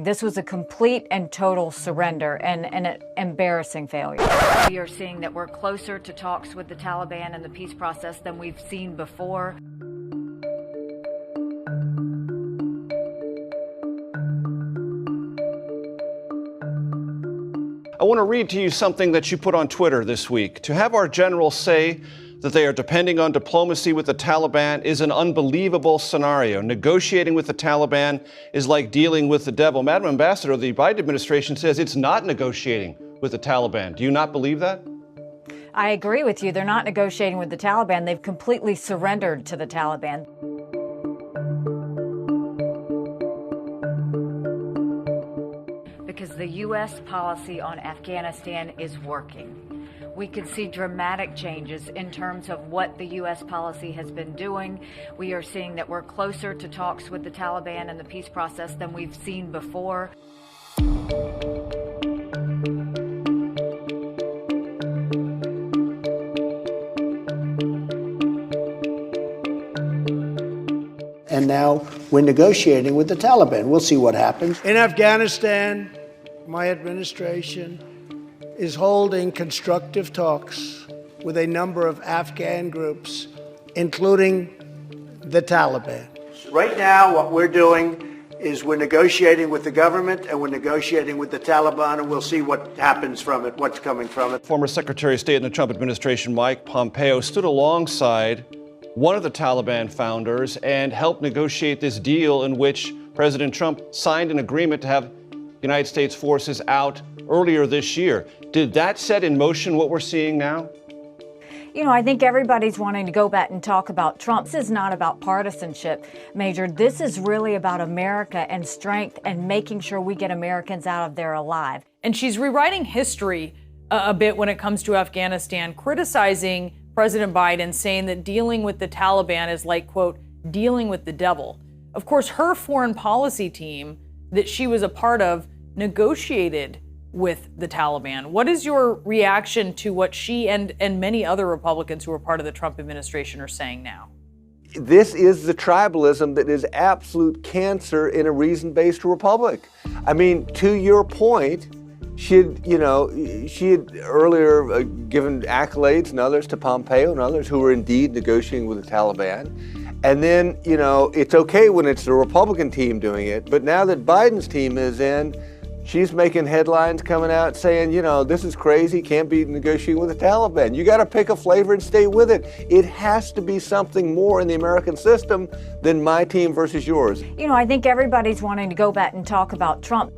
This was a complete and total surrender and an embarrassing failure. We are seeing that we're closer to talks with the Taliban and the peace process than we've seen before. I want to read to you something that you put on Twitter this week. To have our generals say that they are depending on diplomacy with the Taliban is an unbelievable scenario. Negotiating with the Taliban is like dealing with the devil. Madam Ambassador, the Biden administration says it's not negotiating with the Taliban. Do you not believe that? I agree with you. They're not negotiating with the Taliban. They've completely surrendered to the Taliban. Because the U.S. policy on Afghanistan is working. We could see dramatic changes in terms of what the U.S. policy has been doing. We are seeing that we're closer to talks with the Taliban and the peace process than we've seen before. And now we're negotiating with the Taliban. We'll see what happens. In Afghanistan, my administration is holding constructive talks with a number of Afghan groups, including the Taliban. Right now, what we're doing is we're negotiating with the government and we're negotiating with the Taliban, and we'll see what happens from it, what's coming from it. Former Secretary of State in the Trump administration, Mike Pompeo, stood alongside one of the Taliban founders and helped negotiate this deal in which President Trump signed an agreement to have United States forces out earlier this year. Did that set in motion what we're seeing now? You know, I think everybody's wanting to go back and talk about Trump. This is not about partisanship, Major. This is really about America and strength and making sure we get Americans out of there alive. And she's rewriting history a bit when it comes to Afghanistan, criticizing President Biden, saying that dealing with the Taliban is like, quote, dealing with the devil. Of course, her foreign policy team that she was a part of negotiated with the Taliban. What is your reaction to what she and many other Republicans who are part of the Trump administration are saying now? This is the tribalism that is absolute cancer in a reason-based republic. I mean, to your point, she had earlier given accolades and others to Pompeo and others who were indeed negotiating with the Taliban. And then, it's okay when it's the Republican team doing it, but now that Biden's team is in, she's making headlines coming out saying, this is crazy, can't be negotiating with the Taliban. You got to pick a flavor and stay with it. It has to be something more in the American system than my team versus yours. I think everybody's wanting to go back and talk about Trump.